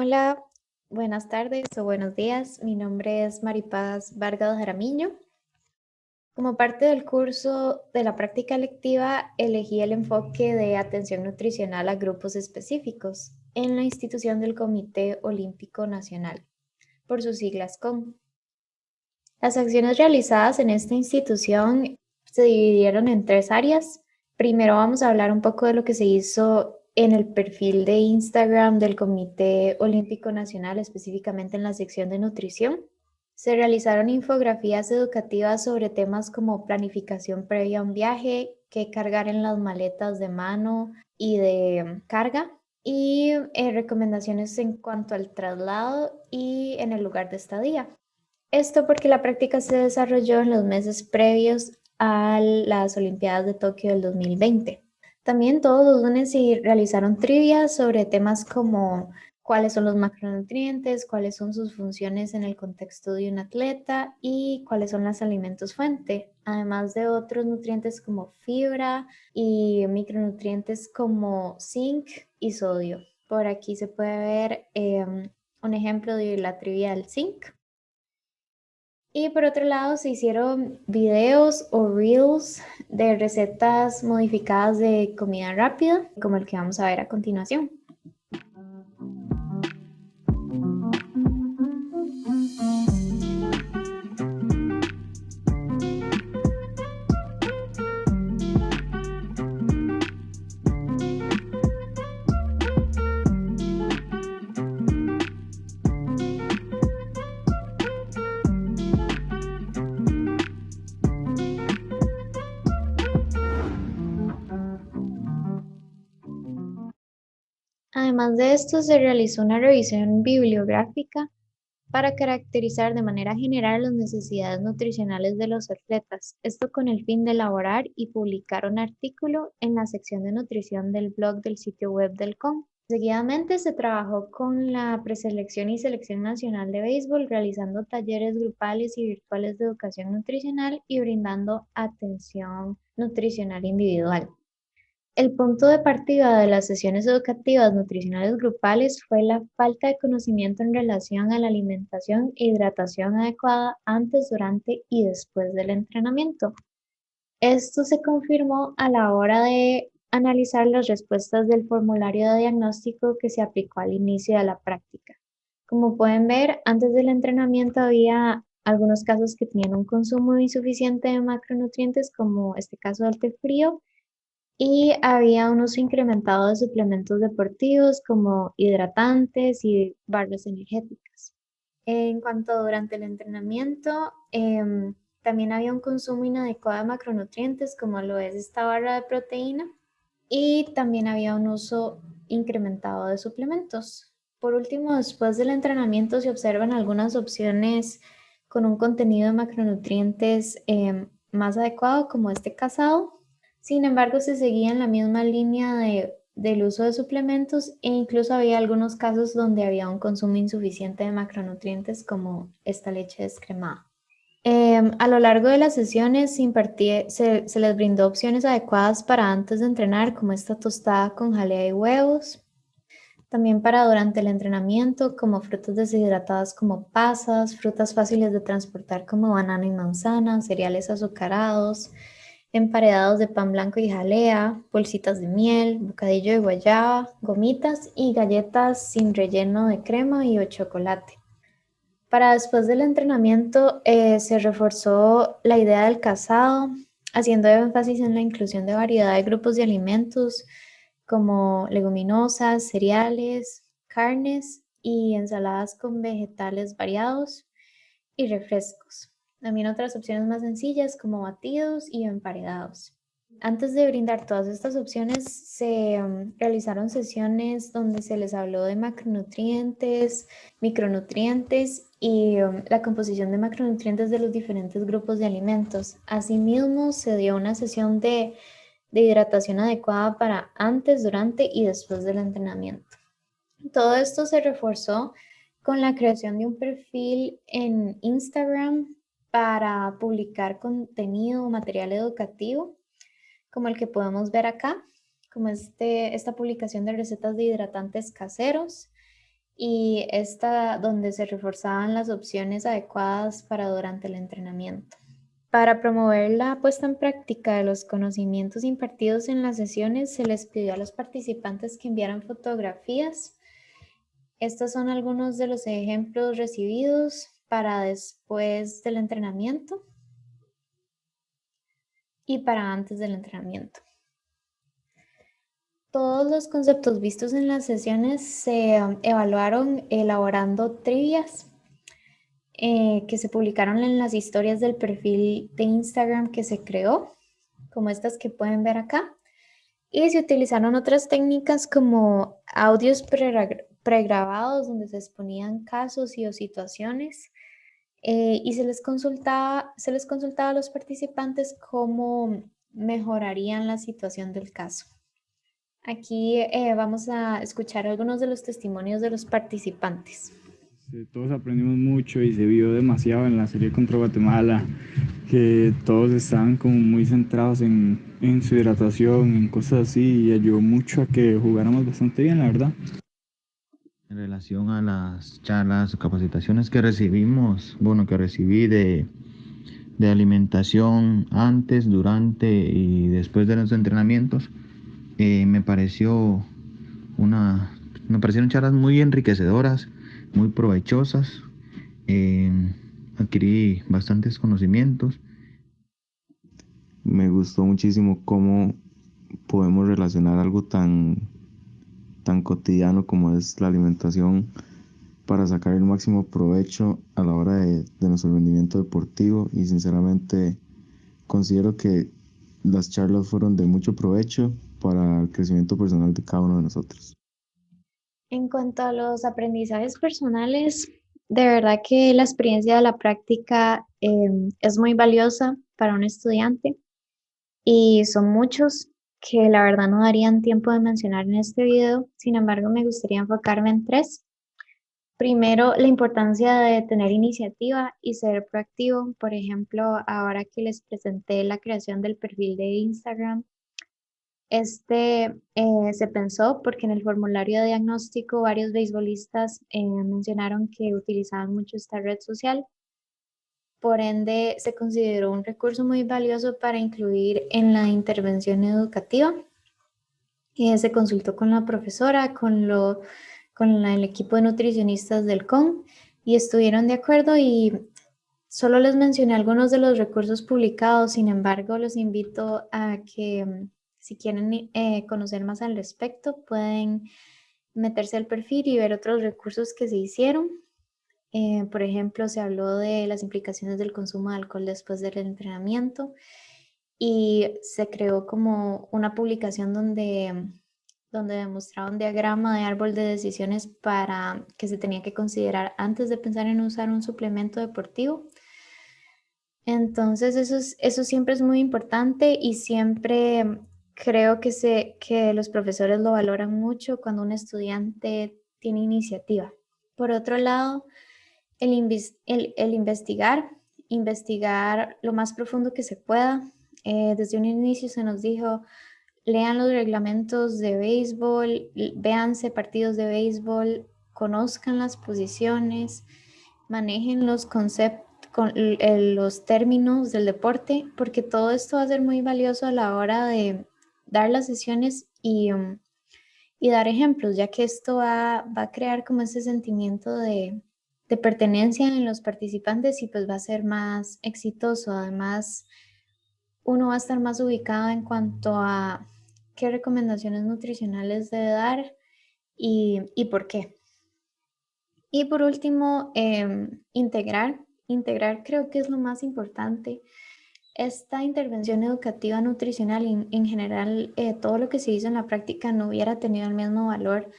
Hola, buenas tardes o buenos días. Mi nombre es Maripaz Vargas Jaramillo. Como parte del curso de la práctica lectiva, elegí el enfoque de atención nutricional a grupos específicos en la institución del Comité Olímpico Nacional, por sus siglas CON. Las acciones realizadas en esta institución se dividieron en tres áreas. Primero vamos a hablar un poco de lo que se hizo en el perfil de Instagram del Comité Olímpico Nacional, específicamente en la sección de nutrición. Se realizaron infografías educativas sobre temas como planificación previa a un viaje, qué cargar en las maletas de mano y de carga, y recomendaciones en cuanto al traslado y en el lugar de estadía. Esto porque la práctica se desarrolló en los meses previos a las Olimpiadas de Tokio del 2020. También todos los lunes se realizaron trivias sobre temas como cuáles son los macronutrientes, cuáles son sus funciones en el contexto de un atleta y cuáles son los alimentos fuente, además de otros nutrientes como fibra y micronutrientes como zinc y sodio. Por aquí se puede ver un ejemplo de la trivia del zinc. Y por otro lado, se hicieron videos o reels de recetas modificadas de comida rápida, como el que vamos a ver a continuación. Además de esto, se realizó una revisión bibliográfica para caracterizar de manera general las necesidades nutricionales de los atletas, esto con el fin de elaborar y publicar un artículo en la sección de nutrición del blog del sitio web del CON. Seguidamente se trabajó con la preselección y selección nacional de béisbol, realizando talleres grupales y virtuales de educación nutricional y brindando atención nutricional individual. El punto de partida de las sesiones educativas nutricionales grupales fue la falta de conocimiento en relación a la alimentación e hidratación adecuada antes, durante y después del entrenamiento. Esto se confirmó a la hora de analizar las respuestas del formulario de diagnóstico que se aplicó al inicio de la práctica. Como pueden ver, antes del entrenamiento había algunos casos que tenían un consumo insuficiente de macronutrientes, como este caso del té frío, y había un uso incrementado de suplementos deportivos como hidratantes y barras energéticas. En cuanto a durante el entrenamiento, también había un consumo inadecuado de macronutrientes como lo es esta barra de proteína y también había un uso incrementado de suplementos. Por último, después del entrenamiento se observan algunas opciones con un contenido de macronutrientes más adecuado como este casado. Sin embargo, se seguía en la misma línea del uso de suplementos e incluso había algunos casos donde había un consumo insuficiente de macronutrientes como esta leche descremada. A lo largo de las sesiones se les brindó opciones adecuadas para antes de entrenar, como esta tostada con jalea y huevos. También para durante el entrenamiento, como frutas deshidratadas como pasas, frutas fáciles de transportar como banano y manzana, cereales azucarados, emparedados de pan blanco y jalea, bolsitas de miel, bocadillo de guayaba, gomitas y galletas sin relleno de crema y o chocolate. Para después del entrenamiento se reforzó la idea del casado, haciendo énfasis en la inclusión de variedad de grupos de alimentos como leguminosas, cereales, carnes y ensaladas con vegetales variados y refrescos. También otras opciones más sencillas como batidos y emparedados. Antes de brindar todas estas opciones, se realizaron sesiones donde se les habló de macronutrientes, micronutrientes y la composición de macronutrientes de los diferentes grupos de alimentos. Asimismo, se dio una sesión de hidratación adecuada para antes, durante y después del entrenamiento. Todo esto se reforzó con la creación de un perfil en Instagram para publicar contenido o material educativo, como el que podemos ver acá, como esta publicación de recetas de hidratantes caseros y esta donde se reforzaban las opciones adecuadas para durante el entrenamiento. Para promover la puesta en práctica de los conocimientos impartidos en las sesiones, se les pidió a los participantes que enviaran fotografías. Estos son algunos de los ejemplos recibidos para después del entrenamiento y para antes del entrenamiento. Todos los conceptos vistos en las sesiones se evaluaron elaborando trivias que se publicaron en las historias del perfil de Instagram que se creó, como estas que pueden ver acá. Y se utilizaron otras técnicas como audios pregrabados donde se exponían casos y o situaciones y se les consultaba a los participantes cómo mejorarían la situación del caso. Aquí vamos a escuchar algunos de los testimonios de los participantes. Todos aprendimos mucho y se vio demasiado en la serie contra Guatemala, que todos estaban como muy centrados en su hidratación, en cosas así, y ayudó mucho a que jugáramos bastante bien, la verdad. En relación a las charlas o capacitaciones que recibimos, bueno, que recibí de alimentación antes, durante y después de los entrenamientos, me pareció me parecieron charlas muy enriquecedoras, muy provechosas. eh, Adquirí bastantes conocimientos. Me gustó muchísimo cómo podemos relacionar algo tan cotidiano como es la alimentación para sacar el máximo provecho a la hora de nuestro rendimiento deportivo, y sinceramente considero que las charlas fueron de mucho provecho para el crecimiento personal de cada uno de nosotros. En cuanto a los aprendizajes personales, de verdad que la experiencia de la práctica es muy valiosa para un estudiante y son muchos que la verdad no darían tiempo de mencionar en este video. Sin embargo, me gustaría enfocarme en tres. Primero, la importancia de tener iniciativa y ser proactivo. Por ejemplo, ahora que les presenté la creación del perfil de Instagram, se pensó porque en el formulario de diagnóstico varios beisbolistas mencionaron que utilizaban mucho esta red social. Por ende, se consideró un recurso muy valioso para incluir en la intervención educativa. Se consultó con la profesora, el equipo de nutricionistas del CON y estuvieron de acuerdo y solo les mencioné algunos de los recursos publicados. Sin embargo, los invito a que si quieren conocer más al respecto, pueden meterse al perfil y ver otros recursos que se hicieron. Por ejemplo, se habló de las implicaciones del consumo de alcohol después del entrenamiento y se creó como una publicación donde demostraba un diagrama de árbol de decisiones para que se tenía que considerar antes de pensar en usar un suplemento deportivo. Entonces eso siempre es muy importante y siempre creo que los profesores lo valoran mucho cuando un estudiante tiene iniciativa. Por otro lado, el investigar lo más profundo que se pueda. Desde un inicio se nos dijo, lean los reglamentos de béisbol, véanse partidos de béisbol, conozcan las posiciones, manejen los conceptos, los términos del deporte, porque todo esto va a ser muy valioso a la hora de dar las sesiones y dar ejemplos, ya que esto va a crear como ese sentimiento de pertenencia en los participantes y pues va a ser más exitoso. Además, uno va a estar más ubicado en cuanto a qué recomendaciones nutricionales debe dar y por qué. Y por último, integrar creo que es lo más importante. Esta intervención educativa nutricional y en general todo lo que se hizo en la práctica no hubiera tenido el mismo valor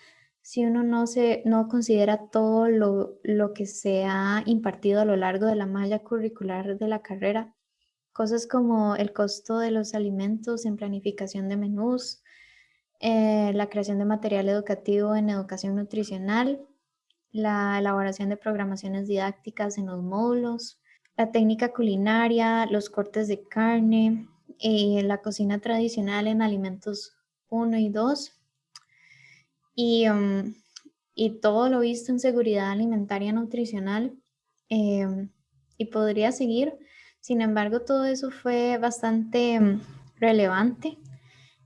si uno no considera todo lo que se ha impartido a lo largo de la malla curricular de la carrera. Cosas como el costo de los alimentos en planificación de menús, la creación de material educativo en educación nutricional, la elaboración de programaciones didácticas en los módulos, la técnica culinaria, los cortes de carne, la cocina tradicional en alimentos 1 y 2 y y todo lo visto en seguridad alimentaria nutricional, y podría seguir. Sin embargo, todo eso fue bastante relevante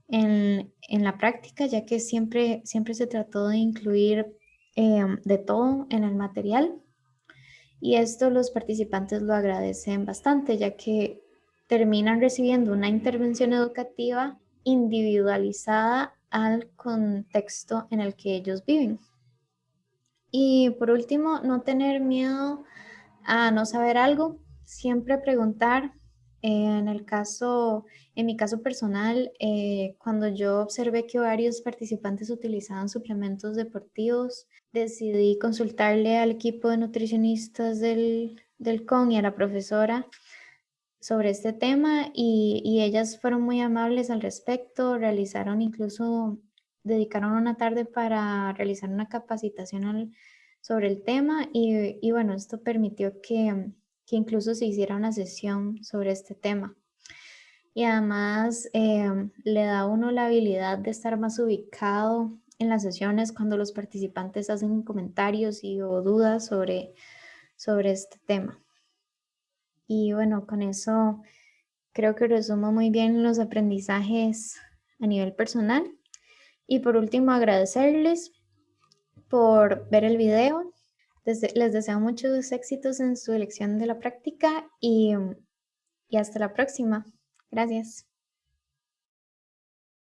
en la práctica, ya que siempre se trató de incluir de todo en el material. Y esto los participantes lo agradecen bastante, ya que terminan recibiendo una intervención educativa individualizada al contexto en el que ellos viven. Y por último, no tener miedo a no saber algo, siempre preguntar. En mi caso personal, cuando yo observé que varios participantes utilizaban suplementos deportivos, decidí consultarle al equipo de nutricionistas del CON y a la profesora sobre este tema, y ellas fueron muy amables al respecto, dedicaron una tarde para realizar una capacitación sobre el tema, y bueno, esto permitió que incluso se hiciera una sesión sobre este tema. Y además le da a uno la habilidad de estar más ubicado en las sesiones cuando los participantes hacen comentarios o dudas sobre este tema. Y bueno, con eso creo que resumo muy bien los aprendizajes a nivel personal. Y por último, agradecerles por ver el video. Les deseo muchos éxitos en su elección de la práctica y hasta la próxima. Gracias.